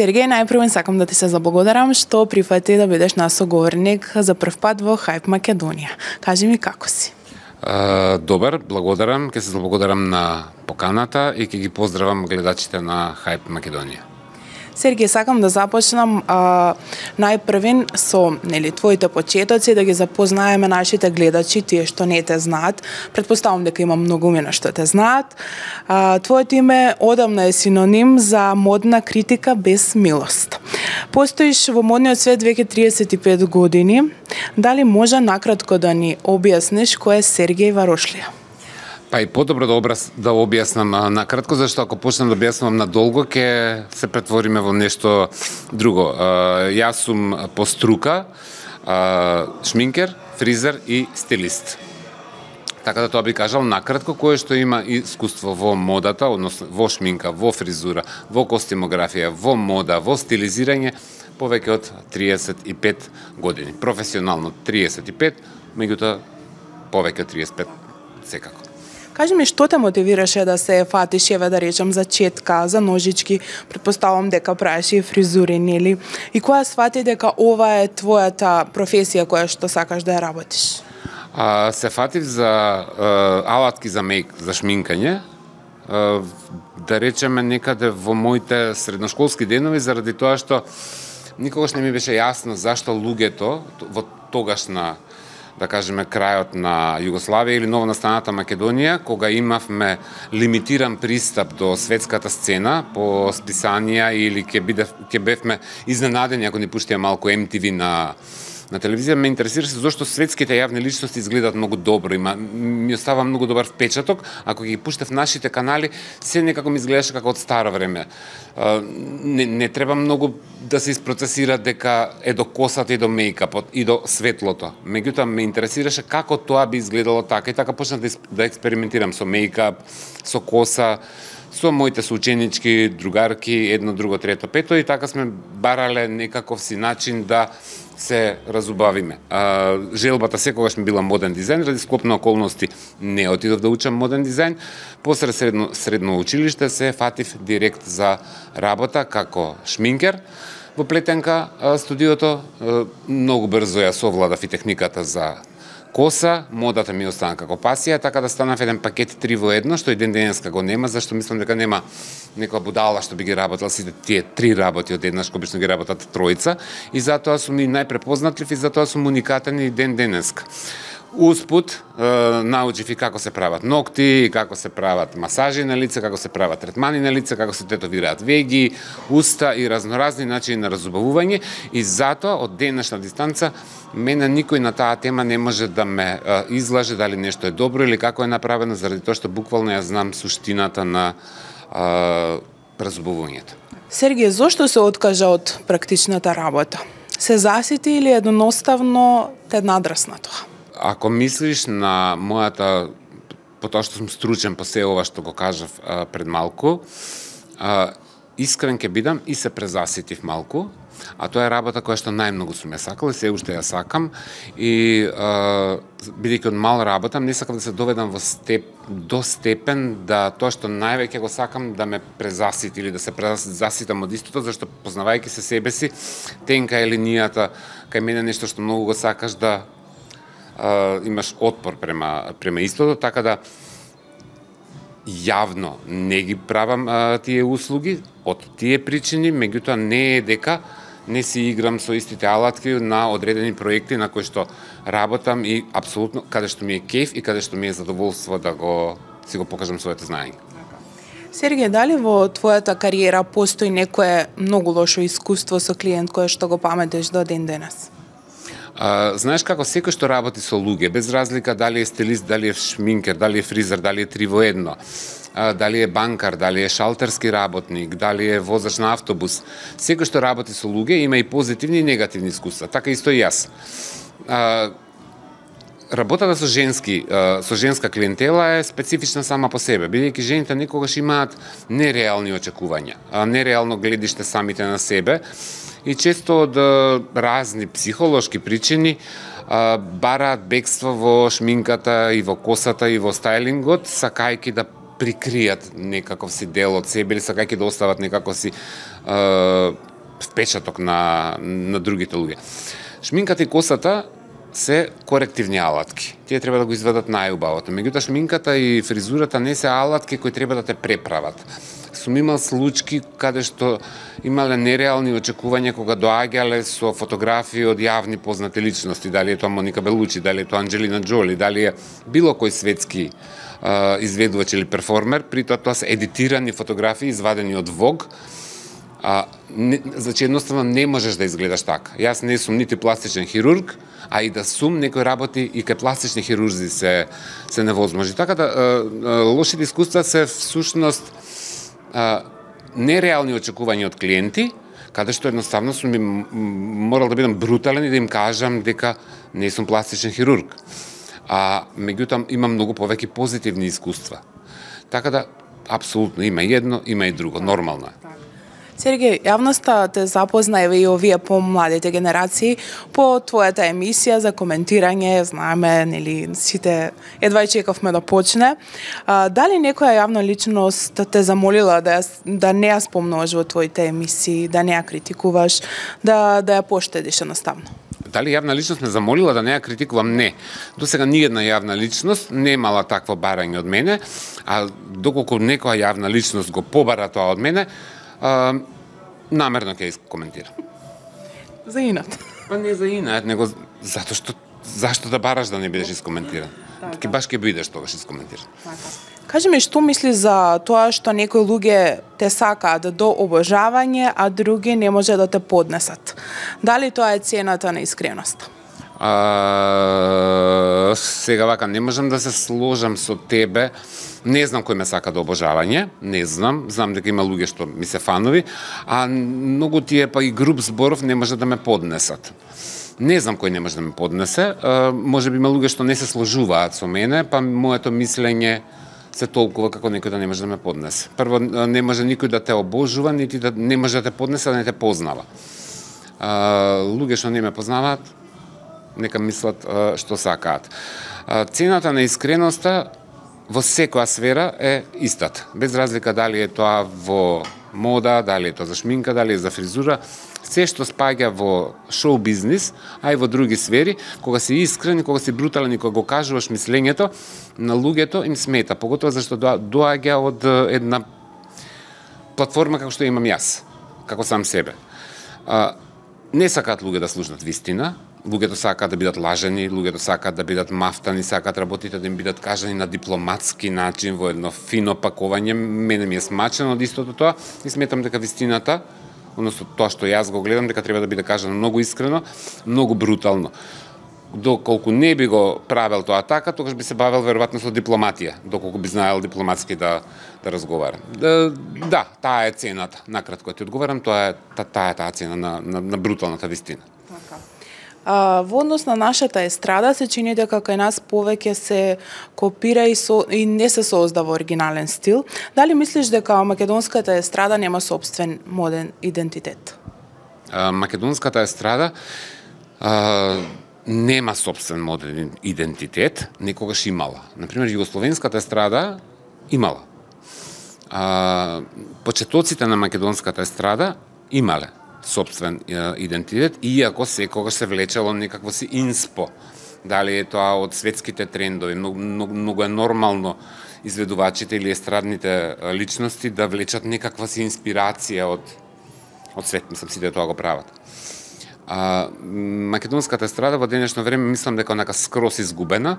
Сергеј, најпрво сакам да ти се заблагодарам што прифати да бидеш наш соговорник за прв пат во Hype Македонија. Кажи ми како си? Добар, благодарам, ќе се заблагодарам на поканата и ќе ги поздравам гледачите на Hype Македонија. Сергеј, сакам да започнам најпрвин со твоите почетоци, да ги запознаеме нашите гледачи, тие што не те знаат. Претпоставам дека има многумина што те знаат. Твоето име одамна е синоним за модна критика без милост. Постоиш во модниот свет веќе 35 години. Дали може накратко да ни објасниш кој е Сергеј Варошлија? Па и подобро да објаснам накратко, зашто ако почнам да објаснувам надолго, ќе се претвориме во нешто друго. Јас сум по струка шминкер, фризер и стилист. Така да тоа би кажал накратко, кој што има искуство во модата, односно во шминка, во фризура, во костимографија, во мода, во стилизирање, повеќе од 35 години. Професионално 35, меѓутоа повеќе од 35 секако. Кажи ми, што те мотивираше да се фатиш, еве да речем, за четка, за ножички, претпоставам дека правиш и фризури, нели? И која сфати дека ова е твојата професија која што сакаш да ја работиш? Се фатив за алатки за мејк, за шминкање, да речеме некаде во моите средношколски денови, заради тоа што никогаш не ми беше јасно зашто луѓето во тогашна, да кажеме, крајот на Југославија или новонастаната Македонија, кога имавме лимитиран пристап до светската сцена по списанија или ќе бевме изненадени ако ни пуштија малку MTV на телевизија, ме интересираше зашто светските јавни личности изгледаат многу добро, ми остава многу добар впечаток, ако ги пуштав нашите канали, се некако ми изгледаше како од старо време. Не треба многу да се isprocesира дека е до косата и до мејкапот и до светлото. Меѓутоа ме интересираше како тоа би изгледало така и така почнав да експериментирам со мејкап, со коса, со моите соученички, другарки, едно, друго, трето, пето и така сме барале некаков си начин да се разубавиме. Желбата секогаш ми била моден дизајн, ради склопна околности не отидов да учам моден дизајн. После средно училиште се фатив директ за работа како шминкер во Плетенка студиото. Многу брзо ја совладав и техниката за коса, модата ми остана како пасија, така да станав еден пакет 3 во 1, што и ден денеска го нема, зашто мислам дека нема некоја будала што би ги работел сите тие 3 работи од еднаш, обично ги работат тројца, и затоа сум и најпрепознатлив и затоа сум уникатен и ден денеска. Успут научив и како се прават ногти, како се прават масажи на лице, како се прават третмани на лице, како се тетовираат веги, уста и разноразни начини на разубавување, и затоа од денешна дистанца мене никој на таа тема не може да ме излаже дали нешто е добро или како е направено, заради тоа што буквално ја знам суштината на разубавувањето. Сергеј, зошто се откажа од практичната работа? Се засити или едноставно те надрасна тоа? Ако мислиш на мојата, потоа што сум стручен по се ова што го кажав пред малку, искрен ќе бидам и се презаситив малку, а тоа е работа која што најмногу сум ја сакал и се уште ја сакам, и бидејќи од мал работам, не сакам да се доведам до степен да тоа што највеќе го сакам да ме презасити или да се презаситам од истото, зашто познавајќи се себе си, тенка е линијата кај мене нешто што многу го сакаш да имаш отпор према истото, така да јавно не ги правам тие услуги од тие причини, меѓутоа не е дека не си играм со истите алатки на одредени проекти на кои што работам и апсолутно каде што ми е кеф и каде што ми е задоволство да си го покажам своето знаење. Сергеј, дали во твојата кариера постои некое многу лошо искуство со клиент кое што го паметиш до ден денес? Знаеш како секој што работи со луѓе, без разлика дали е стилист, дали е шминкер, дали е фризер, дали е 3 во 1, дали е банкар, дали е шалтерски работник, дали е возач на автобус, секој што работи со луѓе има и позитивни и негативни искуства, така исто и јас. Работата со женска клиентела е специфична сама по себе, бидејќи жените некогаш имаат нереални очекувања, нереално гледиште самите на себе, и често од разни психолошки причини бараат бегство во шминката и во косата и во стајлингот, сакајќи да прикријат некаков си дел од себе или сакајќи да остават некако си впечаток на другите луѓе. Шминката и косата се корективни алатки. Тие треба да го изведат најубавото. Меѓутоа шминката и фризурата не се алатки кои треба да те преправат. Сум имал случаи каде што имале нереални очекувања кога доаѓале со фотографии од јавни познати личности, дали е тоа Моника Белучи, дали е тоа Анџелина Џоли, дали е било кој светски изведувач или перформер, при тоа се едитирани фотографии извадени од Vogue. Значи едноставно не можеш да изгледаш така. Јас не сум нити пластичен хирург, а и да сум, некои работи и кај пластични хирурзи се невозможни. Така да лошите искуства се всушност нереални очекувања од клиенти, каде што едноставно сум им морал да бидам брутален и да им кажам дека не сум пластичен хирург. Меѓутоа има многу повеќе позитивни искуства. Така да апсолутно има едно, има и друго, нормално е. Сергеј, јавноста те запозна и овие помладите генерации по твојата емисија за коментирање, знаеме, нели, сите едва чекавме да почне. Дали некоја јавна личност те замолила да не ја спомнуваш во твоите емисии, да не ја критикуваш, да ја поштедиш едноставно? Дали јавна личност ме замолила да не ја критикувам? Не. До сега ниједна јавна личност не имала такво барање од мене, а доколку некоја јавна личност го побара тоа од мене, намерно ќе искоментирам. За инат. Па не за инат, него затоа што зашто да бараш да не бидеш искоментиран? Ки баш ќе бидеш тогаш искоментиран. Кажи ми, што мислиш за тоа што некои луѓе те сакаат до обожавање, а други не може да те поднесат? Дали тоа е цената на искреност? Сега вака, не можам да се сложам со тебе. Не знам кој ме сака до обожавање, не знам. Знам дека има луѓе што ми се фанови, а многу тие па и груп зборов не може да ме поднесат. Не знам кој не може да ме поднесе. Може би има луѓе што не се сложуваат со мене, па моето мислење се толкува како некој да не може да ме поднесе. Прво, не може никој да те обожува, нити да не може да те поднесе, да не те познава. Луѓе што не ме познаваат, нека мислат што сакаат. Цената на искреноста во секоја сфера е истата. Без разлика дали е тоа во мода, дали е тоа за шминка, дали е за фризура, се што спаѓа во шоу бизнис, а и во други сфери, кога си искрен и кога си брутален и кога го кажуваш мислењето на луѓето, им смета, поготоа зашто доаѓа од една платформа како што имам јас, како сам себе. Не сакаат луѓе да слушнат вистина, луѓето сакаат да бидат лажени, луѓето сакаат да бидат мафтани, сакаат работите да им бидат кажани на дипломатски начин, во едно фино пакување. Мене ми е смачено од истото тоа и сметам дека вистината, односно тоа што јас го гледам, дека треба да биде кажано многу искрено, многу брутално. Доколку не би го правел тоа така, тогаш би се бавел веројатно со дипломатија, доколку би знаел дипломатски да разговара. Да, таа е цената. Накратко ти одговарам, тоа е таа цена на бруталната вистина. Во однос на нашата естрада се чини дека кај нас повеќе се копира и не се создава оригинален стил. Дали мислиш дека македонската естрада нема собствен моден идентитет? Македонската естрада нема собствен моден идентитет, некогаш имала. Например, југословенската естрада имала. Почетоците на македонската естрада имале собствен идентитет, иако секогаш се влечело некакво си инспо. Дали е тоа од светските трендови, многу е нормално изведувачите или естрадните личности да влечат некаква си инспирација од свет, мислам сите тоа го прават. Македонската естрада во денешно време мислам дека онака скрос изгубена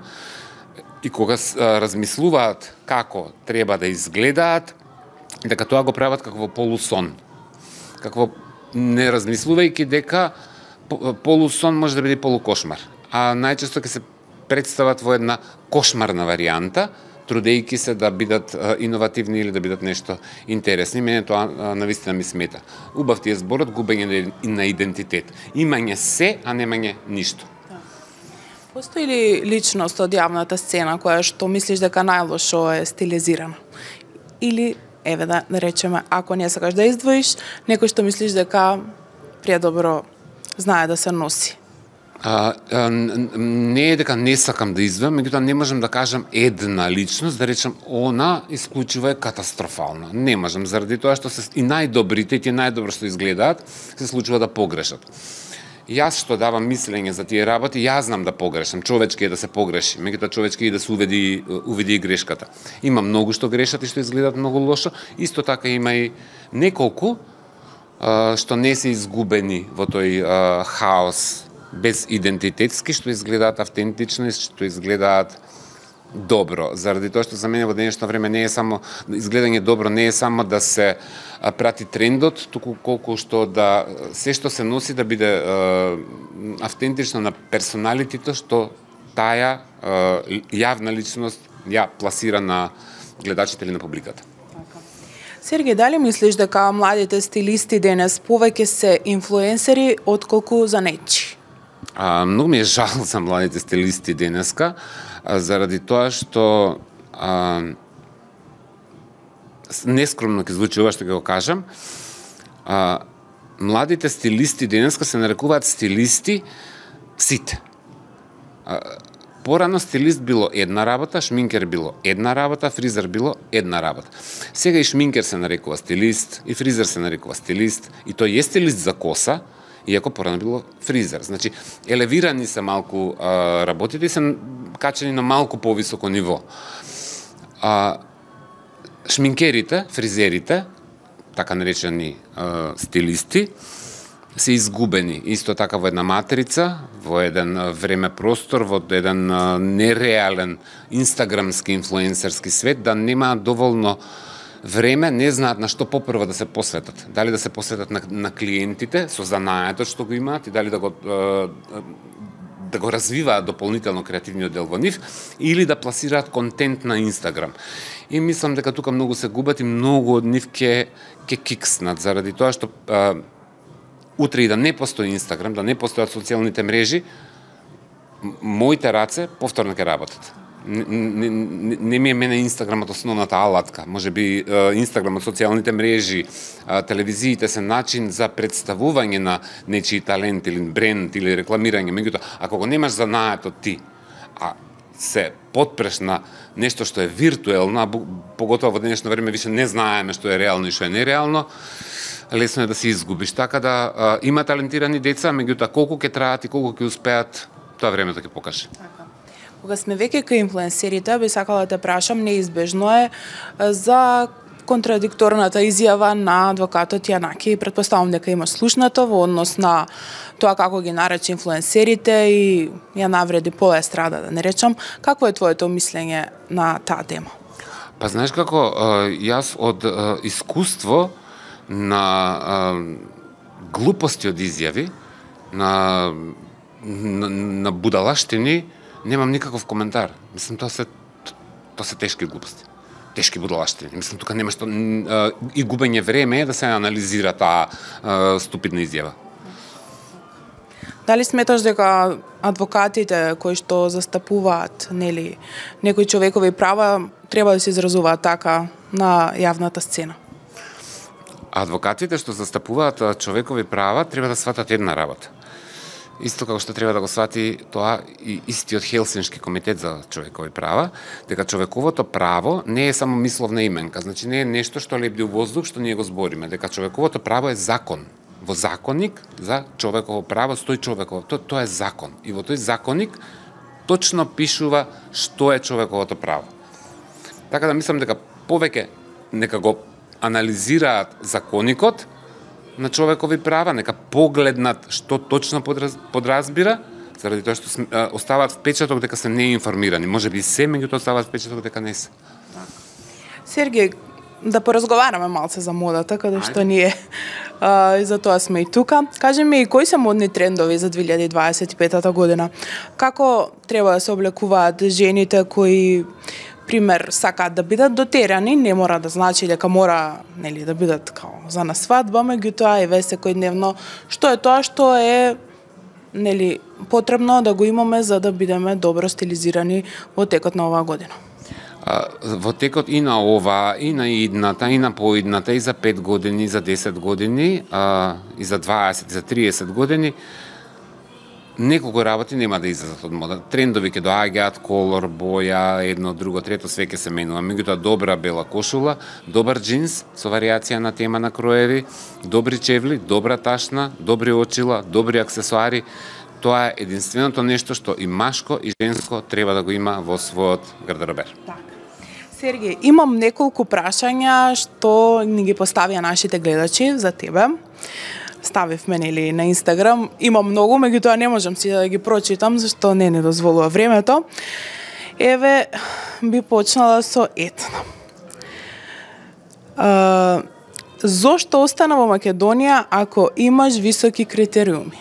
и кога размислуваат како треба да изгледаат, дека тоа го прават како во полусон. Какво не размислувајќи дека полусон може да биде полукошмар. А најчесто ќе се представат во една кошмарна варијанта, трудејќи се да бидат иновативни или да бидат нешто интересни. Мене тоа навистина ми смета. Убав ти е зборот губење на идентитет. Имање се, а немање ништо. Постои ли личност од јавната сцена која што мислиш дека најлошо е стилизирана? Или еве да речеме, ако не сакаш да издвоиш, некој што мислиш дека предобро знае да се носи? Не е дека не сакам да издвојам, меѓутоа не можам да кажам една личност, да речам она исклучиво е катастрофална. Не можам, заради тоа што се и најдобрите, и тие најдобро што изгледаат, се случува да погрешат. Јас што давам мислење за тие работи, јас знам да погрешам, човечки е да се погреши, меѓутоа човечки е да се увиди и грешката. Има многу што грешат и што изгледаат многу лошо, исто така има и неколку што не се изгубени во тој хаос без идентитетски, што изгледаат автентично и што изгледаат добро. Заради тоа што за мене во денешно време не е само изгледање добро, не е само да се прати трендот, туку колку што да се што се носи да биде автентично на персоналитето што таа јавна личност ја пласира на гледачите или на публиката. Сергеј, дали мислиш дека младите стилисти денес повеќе се инфлуенсери отколку занетчи? Многу ми е жал за младите стилисти денеска, заради тоа што нескромно ќе звучи ова што ќе го кажам, младите стилисти денеска се нарекуваат стилисти сите. Порано стилист било една работа, шминкер било една работа, фризер било една работа. Сега и шминкер се нарекува стилист, и фризер се нарекува стилист, и тој е стилист за коса, иако порано било фризер. Значи, елевирани се малку работите и се качени на малку повисоко ниво. Шминкерите, фризерите, така наречени стилисти, се изгубени. Исто така во една матрица, во еден време-простор, во еден нереален инстаграмски инфлуенсерски свет, да немаат доволно време, не знаат на што попрво да се посветат. Дали да се посветат на клиентите со занаетот што го имаат и дали да го развиваат дополнително креативниот дел во нив или да пласираат контент на Инстаграм. И мислам дека тука многу се губат и многу од нив ќе кикснат заради тоа што утре и да не постои Инстаграм, да не постојат социјалните мрежи, моите раце повторно ќе работат. Не ми е мене Инстаграмот основната алатка. Може би Инстаграмот, социјалните мрежи, телевизиите се начин за представување на нечии талент или бренд или рекламирање. Меѓутоа, ако го немаш занаетот ти, а се потпреш на нешто што е виртуелно, поготово во денешно време више не знаеме што е реално и што е нереално, лесно е да се изгубиш. Така да има талентирани деца, меѓутоа колку ќе траат и колку ќе успеат, тоа времето ќе покаже. Кога сме веќе кај инфлуенсерите, би сакала да те прашам, неизбежно е за контрадикторната изјава на адвокатот Јанаки. Претпоставам дека има слушнато во однос на тоа како ги нарече инфлуенсерите и ја навреди пола естрада, да не речам. Какво е твоето мислење на таа тема? Па знаеш како, јас од искуство на глупости од изјави, на будалаштини, немам никаков коментар. Мислам, тоа се тешки глупости. Тешки будалаштини. Мислам, тука нема што и губење време да се анализира таа ступидна изјава. Дали сметаш дека адвокатите кои што застапуваат, нели, некои човекови права треба да се изразуваат така на јавната сцена? Адвокатите што застапуваат човекови права треба да сватат една работа. Исто како што треба да го свати тоа и истиот Хелсиншки комитет за човекови права, дека човековото право не е само мисловна именка, значи не е нешто што лебди у воздух што ние го збориме, дека човековото право е закон. Во законник за човеково право стои човеково, тоа е закон. И во тој законник точно пишува што е човековото право. Така да мислам дека повеќе нека го анализираат законникот на човекови права, нека погледнат што точно подразбира, заради тоа што оставаат впечаток дека се неинформирани. Може би се, меѓутоа оставаат впечаток дека не се. Сергеј, да поразговараме малце за модата, каде што ние и за тоа сме и тука. Кажи ми, кои се модни трендови за 2025 година? Како треба да се облекуваат жените кои пример сакаат да бидат дотерани, не мора да значи дека мора, нели, да бидат као за на свадба, меѓутоа еве секојдневно што е тоа што е, нели, потребно да го имаме за да бидеме добро стилизирани во текот на оваа година. Во текот и на ова, и на идната, и на поидната, и за 5 години, и за 10 години, и за 20, и за 30 години, неколку работи нема да излезат од мода. Трендови ќе доаѓаат, колор, боја, едно, друго, трето, све ќе се менува. Меѓутоа, добра бела кошула, добар джинс со варијација на тема на кроеви, добри чевли, добра ташна, добри очила, добри аксесуари. Тоа е единственото нешто што и машко и женско треба да го има во својот гардеробер. Сергеј, имам неколку прашања што ни ги поставија нашите гледачи за тебе. Ставивме нели на Инстаграм, има многу, меѓутоа не можам си да ги прочитам зашто не ни дозволува времето. Еве би почнала со Етна. Зошто остана во Македонија ако имаш високи критериуми?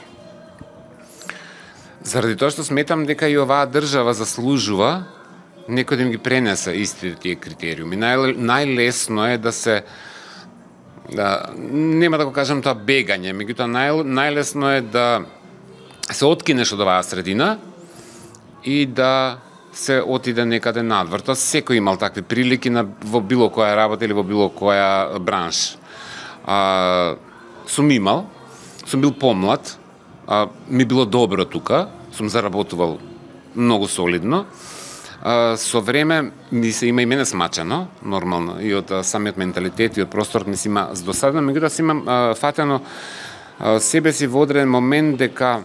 Заради тоа што сметам дека и оваа држава заслужува некој да им ги пренесе истите тие критериуми. Најлесно е да се нема да го кажам тоа бегање, меѓутоа најлесно е да се откинеш од оваа средина и да се отиде некаде надвор. Тоа секој имал такви прилики во било која работа или во било која бранш. Сум имал, сум бил помлад, ми било добро тука, сум заработувал многу солидно. Со време ми се има и мене смачено, нормално, и од самиот менталитет и од просторот ми се има здосадено, меѓутоа си имам фатено себе си во одреден момент дека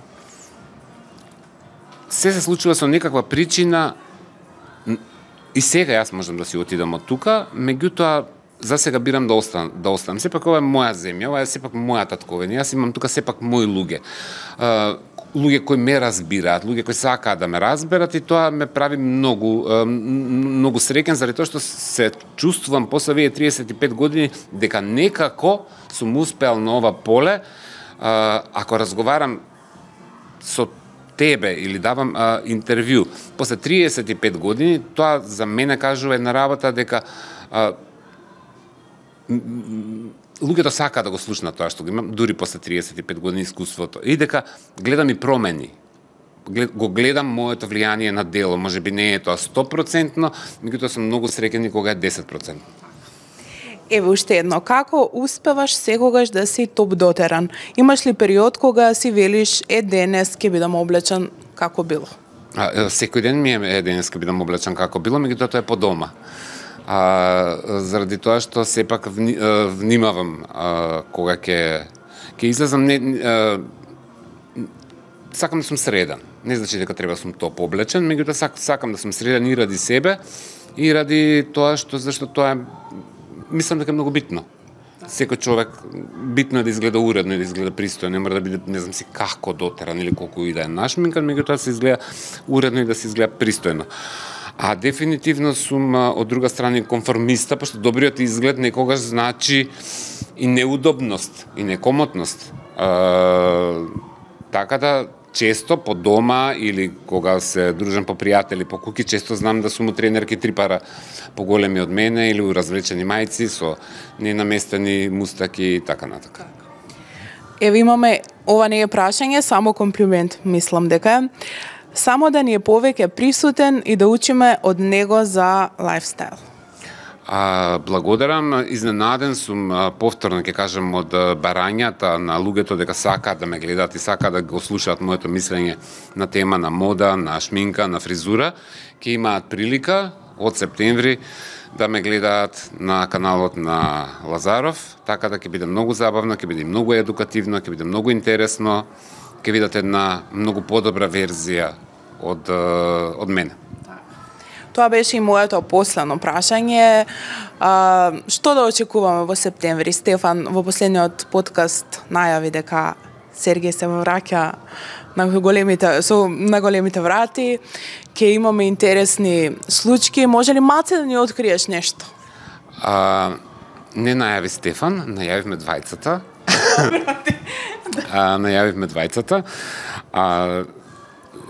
се случува со некаква причина и сега јас можам да си отидам од тука, меѓутоа за сега бирам да останам. Сепак ова е моја земја, ова е сепак моја татковина, јас имам тука сепак мои луѓе. Луѓе кои ме разбираат, луѓе кои сакаат да ме разберат и тоа ме прави многу среќен заради тоа што се чувствувам после овие 35 години дека некако сум успеал на ова поле. Ако разговарам со тебе или давам интервју после 35 години, тоа за мене кажува една работа дека луѓето сакаат да го слушнат тоа што го имам, дури после 35 години искуството. И дека гледам и промени. Го гледам моето влијание на дело. Може би не е тоа 100%, меѓутоа сум многу среќен кога е 10%. Еве уште едно, како успеваш секогаш да си топ дотеран? Имаш ли период кога си велиш денес ќе бидам облечен како било? Секој ден ми е денес ќе бидам облечен како било, меѓутоа тоа е по дома. Заради тоа што сепак внимавам кога ќе излезам, сакам да сум среден. Не значи дека треба да сум топ облечен, меѓутоа сакам да сум среден и ради себе и ради тоа зашто тоа е, мислам дека е многу битно. Секој човек битно е да изгледа уредно и да изгледа пристојно, не мора да биде не знам си како дотеран или колку и да е нашминкан, меѓутоа се изгледа уредно и да се изгледа пристојно. А дефинитивно сум од друга страна конформиста, пошто добриот изглед некогаш значи и неудобност, и некомотност. Така да често по дома или кога се дружам по пријатели, по куки, често знам да сум у тренерки 3 пара поголеми од мене или у развлечени мајци со ненаместени мустаки и така натака. Еве имаме, ова не е прашање, само комплимент, мислам дека е. Само да ни е повеќе присутен и да учиме од него за лајфстайл. Благодарам, изненаден сум повторно ќе кажам од барањата на луѓето дека сакаат да ме гледаат и сакаат да го слушаат моето мислење на тема на мода, на шминка, на фризура. Ќе имаат прилика од септември да ме гледаат на каналот на Лазаров, така да ќе биде многу забавно, ќе биде многу едукативно, ќе биде многу интересно, ќе видите една многу подобра верзија од мене. Тоа беше и моето последно прашање. Што да очекуваме во септември? Стефан во последниот подкаст најави дека Сергеј се враќа на големите врати. Ќе имаме интересни случаи. Може ли малце да ни откриеш нешто? Не најави Стефан, најавивме двајцата. Најавивме двајцата.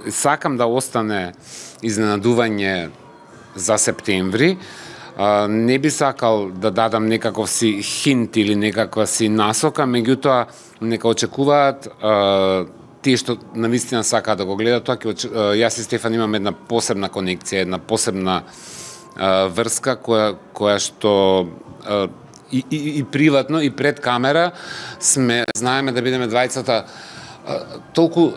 Сакам да остане изненадување за септември. Не би сакал да дадам некаков си хинт или некаква си насока, меѓутоа нека очекуваат тие што навистина сакаат да го гледат тоа. Јас и Стефан имаме една посебна конекција, една посебна врска која што и приватно и пред камера знаеме да бидеме двајцата толку,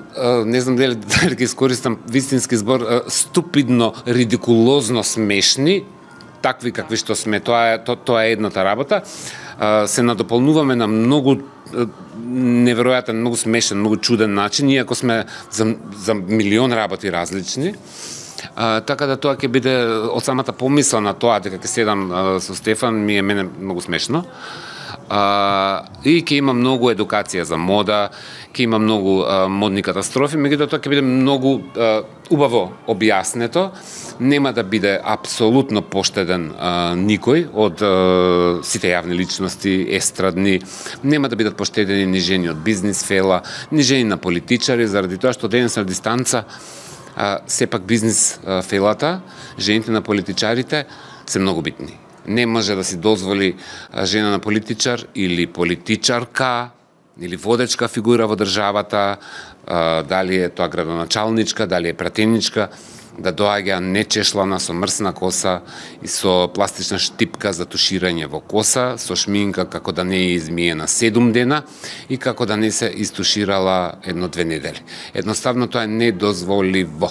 не знам дали ќе искористам вистински збор, ступидно, ридикулозно смешни, такви какви што сме, тоа е едната работа. Се надополнуваме на многу неверојатен, многу смешен, многу чуден начин, иако сме за милион работи различни. Така да тоа ќе биде од самата помисла на тоа дека ќе седам со Стефан, ми е мене многу смешно. И ќе има многу едукација за мода, ќе има многу модни катастрофи, меѓутоа тоа ќе биде многу убаво објаснето. Нема да биде апсолутно поштеден никој од сите јавни личности, естрадни, нема да бидат поштедени ни жени од бизнис фела, ни жени на политичари, заради тоа што денеска дистанца сепак бизнис фелата, жените на политичарите се многу битни. Не може да си дозволи жена на политичар или политичарка или водечка фигура во државата, дали е тоа градоначалничка, дали е пратеничка, да доаѓа нечешлана со мрсна коса и со пластична штипка за туширање во коса, со шминка како да не е измиена 7 дена и како да не се истуширала 1-2 недели. Едноставно тоа е недозволиво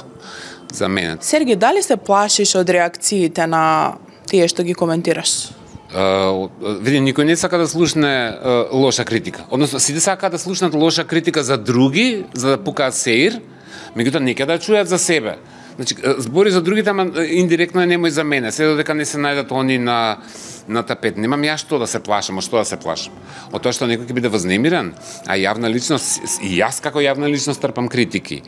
за мене. Сергеј, дали се плашиш од реакциите на тие што ги коментираш? Види, никој не сака да слушне лоша критика. Односно, сите сака да слушнат лоша критика за други, за да пукаат сеир, меѓутоа нека да чујат за себе. Значи, збори за другите, ама индиректно е немој за мене, се додека не се најдат они на тапет. Немам ја што да се плашам, од што да се плашам. Од тоа што некој ќе биде вознемиран, а јавна личност, и јас како јавна личност трпам критики.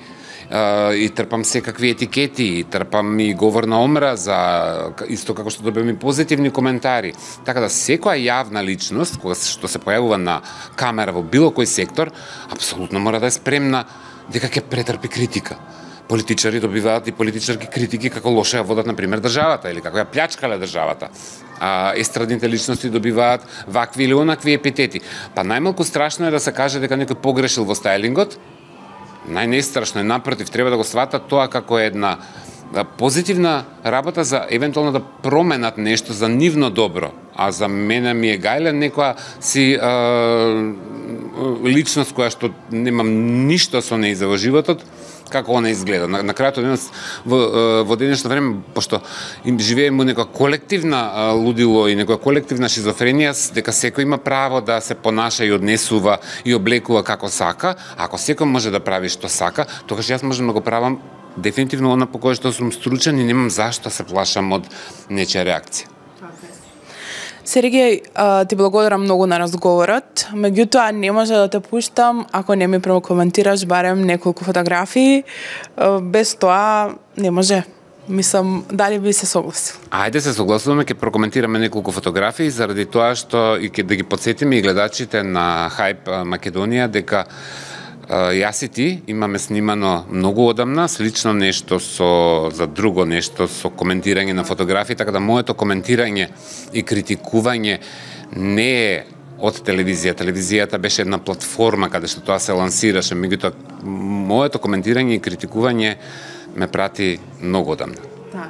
И трпам секакви етикети, и трпам и говор на омраза, исто како што добивам и позитивни коментари. Така да секоја јавна личност, кога што се појавува на камера во било кој сектор, апсолутно мора да е спремна дека ќе претрпи критика. Политичари добиваат и политичарки критики како лоше ја водат, например, државата или како ја плячкале државата. А естрадните личности добиваат вакви или онакви епитети. Па најмалку страшно е да се каже дека некој погрешил во стајлингот. Најнестрашно е, напротив, треба да го сватат тоа како една позитивна работа за евентуално да променат нешто за нивно добро. А за мене ми е гајлен некоја си личност која што немам ништо со неј за во животот, како она изгледа. На крајот денес, во денешно време, пошто живееме во некоја колективна лудило и некоја колективна шизофренија, дека секој има право да се понаша и однесува и облекува како сака, ако секој може да прави што сака, тогаш јас можам да го правам дефинитивно она по кое што сум стручен и немам зашто се плашам од нечија реакција. Сергеј, ти благодарам многу на разговорот, меѓутоа не може да те пуштам ако не ми прокоментираш барем неколку фотографии. Без тоа не може. Мислам, дали би се согласил? Ајде се согласуваме, ќе прокоментираме неколку фотографии заради тоа што и ќе да ги потсетиме и гледачите на Хајп Македонија дека јас и ти имаме снимано многу одамна, слично нешто за друго нешто со коментирање на фотографии, така да моето коментирање и критикување не е од телевизија. Телевизијата беше една платформа каде што тоа се лансираше, меѓутоа моето коментирање и критикување ме прати многу одамна.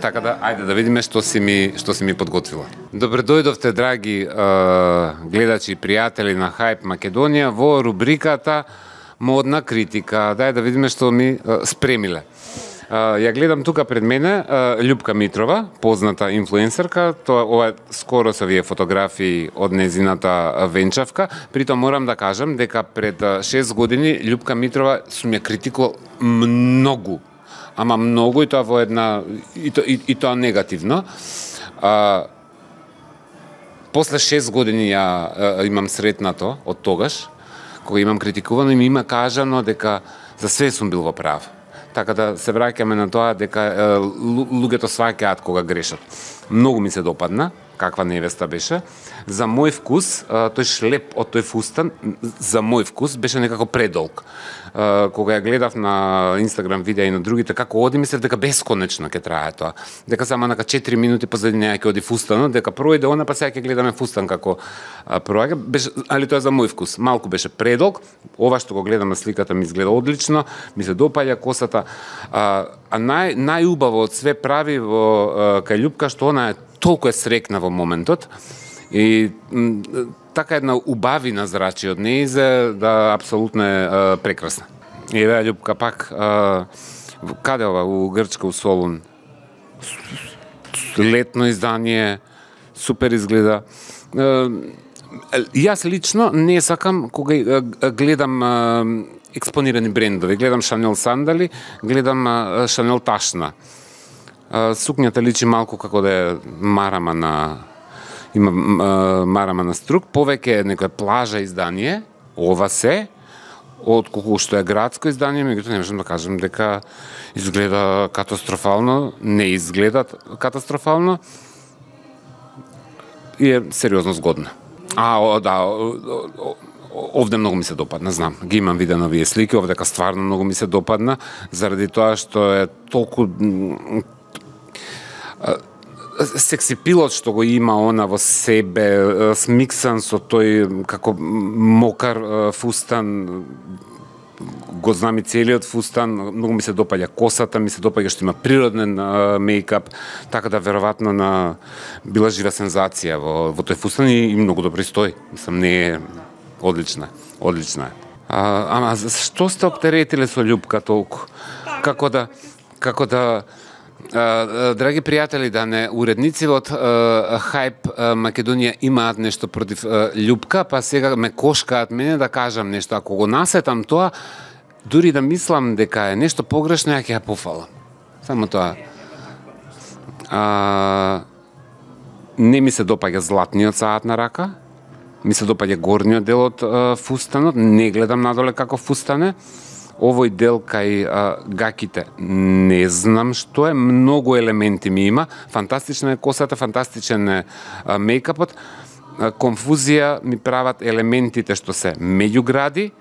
Така да, ајде да видиме што си ми подготвила. Добре дојдовте, драги гледачи и пријатели на Хајп Македонија во рубриката Модна критика. Дај да видиме што ми спремиле. Ја гледам тука пред мене Љупка Митрова, позната инфлуенсерка. Ова скоро се вие фотографии од незината венчавка. Притом морам да кажам дека пред 6 години Љупка Митрова сум ја критикувал многу. Ама многу, и тоа во една и тоа негативно. После 6 години ја имам сретнато од тогаш, кога имам критикувано и ми има кажано дека за све сум бил во прав. Така да се враќаме на тоа дека луѓето сваќаат кога грешат. Многу ми се допадна, каква невеста беше. За мој вкус, тој шлеп од тој фустан, за мој вкус, беше некако предолг. Кога ја гледав на Инстаграм видеа и на другите, како оди, мислев дека бесконечно ќе трае тоа. Дека само на 4 минути позади неја ќе оди фустанот, дека пројде она, па сега ќе гледаме фустан како проаѓа. Али тоа за мој вкус. Малку беше предолг. Ова што го гледам на сликата ми изгледа одлично, ми се допаѓа косата. А најубаво од све прави во кај Љупка што она е толку е срекна во моментот и така една убавина зрачи од нејзе да апсолутно е прекрасна. Еве Љупка пак, каде ова, у Грчка, у Солун? Летно издание, супер изгледа. Јас лично не сакам кога гледам експонирани брендови, гледам Шанел сандали, гледам Шанел ташна. Сукњата личи малку како да е марама на има марама на струк, повеќе е некоја плажа издание, ова се, отколку што е градско издание, меѓутоа не можам да кажам дека изгледа катастрофално, не изгледа катастрофално и е сериозно згодна. Овде многу ми се допадна, знам, ги имам видено овие слики, овдека стварно многу ми се допадна, заради тоа што е толку секси пилот што го има она во себе, смиксан со тој како мокар фустан, го знам и целиот фустан, многу ми се допаѓа косата, ми се допаѓа што има природен мејкап, така да веројатно била жива сензација во тој фустан и многу добро стои. Мислам, не е одлична е. Ама што сте оптеретиле со Љупка толку? Како да драги пријатели, да не уредници од Хајп Македонија имаат нешто против Љупка, па сега ме кошкаат мене да кажам нешто. Ако го насетам тоа, дури да мислам дека е нешто погрешно, ја ќе ја пофалам. Само тоа. Не ми се допаѓа златниот саат на рака, ми се допаѓа горниот дел од фустанот, не гледам надоле како фустане. Овој дел кај гаките не знам што е, многу елементи ми има, фантастична е косата, фантастичен е мејкапот, конфузија ми прават елементите што се меѓугради,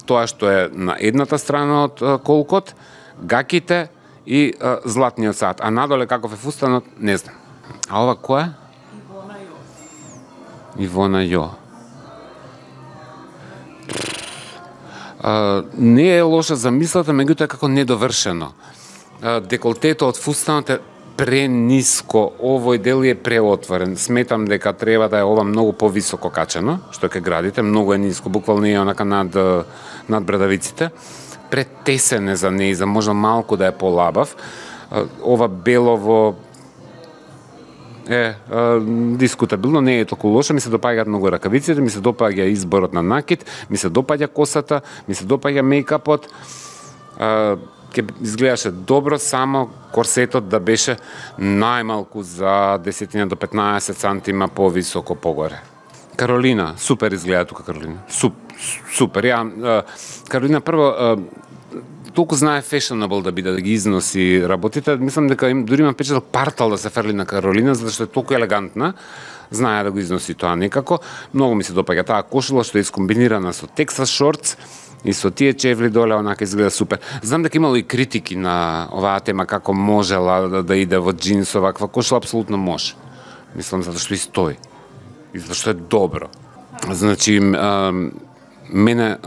тоа што е на едната страна од колкот, гаките и златниот саат, а надоле каков е фустанот, не знам. А ова која е? Ивона Јо. Не е лоша замислата, меѓутоа како недовршено. Деколтето од фустанот е прениско, овој дел е преотворен. Сметам дека треба да е ова многу повисоко качено, што ќе градите, многу е ниско, буквално е онака над брадавиците. Претесен е за нејза, можда малку да е полабав. Ова белово е дискутабилно, не е толку лошо, ми се допаѓаат многу ракавиците, ми се допаѓа изборот на накид, ми се допаѓа косата, ми се допаѓа мејкапот. Ке изгледаше добро, само корсетот да беше најмалку за 10 до 15 сантима повисоко погоре. Каролина, супер изгледа тука Каролина. Супер. Каролина прво толку знае fashionable да биде, да ги износи работите. Мислам дека дури има печаток партал да се фрли на Каролина, затоа што е толку елегантна. Знае да го износи тоа некако. Многу ми се допаѓа таа кошула што е искомбинирана со Texas shorts и со тие чевли доле, онака изгледа супер. Знам дека имало и критики на оваа тема, како можела да иде во джинс оваква кошула, апсолутно може. Мислам затоа што и стои. И затоа што е добро. Значи, мене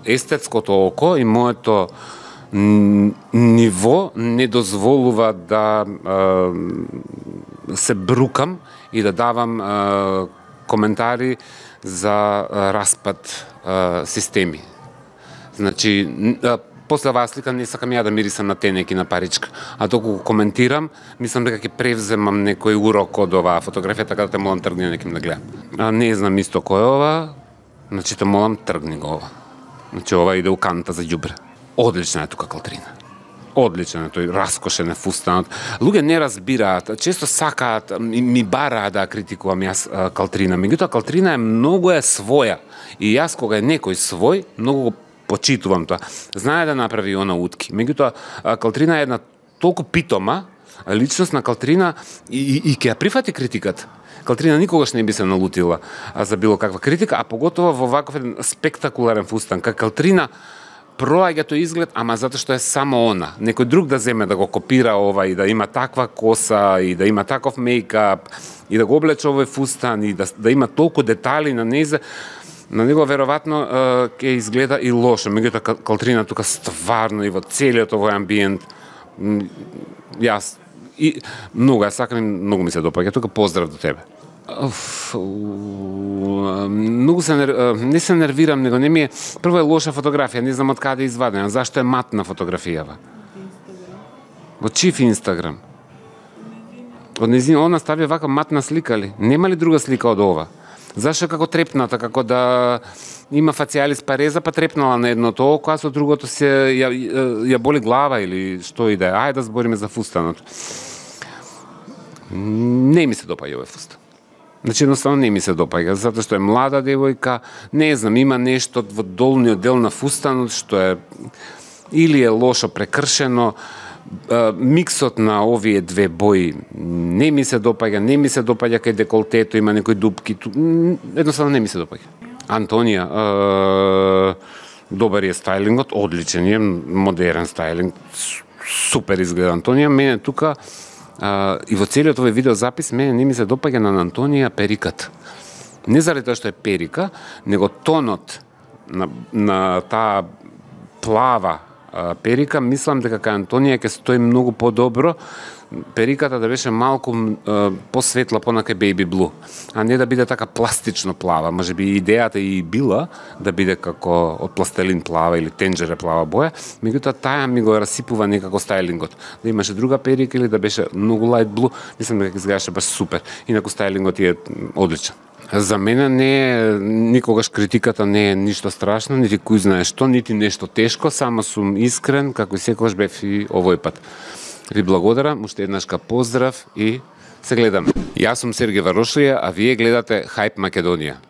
естетското око и моето ниво не дозволува да се брукам и да давам коментари за распад системи. Значи, после оваа слика не сакам ја да мирисам на тенеки на паричка, а толку коментирам, мислам дека ќе превземам некој урок од оваа фотографија, така да те молам тргни неким да гледам. Не знам исто кој е ова, значи те молам тргни го ова. Значи ова иде у канта за ѓубре. Одлична е тука Калтрина. Одличен е тој раскошен е фустанот. Луѓе не разбираат, често сакаат, ми бараат да критикувам јас Калтрина. Меѓутоа Калтрина е многу своја. И јас кога е некој свој, многу го почитувам тоа. Знае да направи она утки. Меѓутоа Калтрина е една толку питома личност на Калтрина и ќе ја прифати критиката. Калтрина никогаш не би се налутила за било каква критика, а поготово во ваков спектакуларен фустан. Калтрина проаѓа тој изглед, ама затоа што е само она. Некој друг да земе да го копира ова и да има таква коса и да има таков мејкап и да го облече овој фустан и да има толку детали на нејзе, на него веројатно ќе изгледа и лошо. Меѓутоа Калтрина тука стварно и во целиот овој амбиент јас и многу ја сакам, многу ми се допаѓа тука. Поздрав до тебе. Многу не се нервирам, него не ми е... Прво е лоша фотографија, не знам од каде е извадена. Зашто е матна фотографијава? Од чив Инстаграм? Од незин, она стави вака матна слика ли? Нема ли друга слика од ова? Зашто е како трепната, како да има фацијалис пареза, па трепнала на едното око, а со другото се ја боли глава или што и да е. Ајде да збориме за фустанот. Не ми се допаѓа овој фустан. Значи, едноставно не ми се допаѓа, затоа што е млада девојка, не знам, има нешто во долниот дел на фустанот што е или е лошо прекршено, миксот на овие две бои не ми се допаѓа кај деколтето има некои дупки, едноставно не ми се допаѓа. Антонија, добар е стајлингот, одличен е, модерен стајлинг, супер изгледа Антонија, мене тука и во целиот овој видеозапис мене не ми се допаѓа на Антонија периката. Не заради тоа што е перика, него тонот на таа плава перика, мислам дека кај Антонија ќе стои многу подобро периката да беше малку посветла, понакај baby blue, а не да биде така пластично плава. Можеби идејата и била да биде како од пластелин плава или тенџере плава боја, меѓутоа таја ми го расипува некако стајлингот. Да имаше друга перика или да беше многу light blue, мислам дека изгледаше баш супер. Инаку стајлингот е одличен. За мене никогаш критиката не е ништо страшно, нити кој знае што, нити нешто тешко, само сум искрен, како и секогаш бев и овој пат. Ви благодарам, уште еднашка поздрав и се гледаме. Јас сум Сергеј Варошлија, а вие гледате Hype Македонија.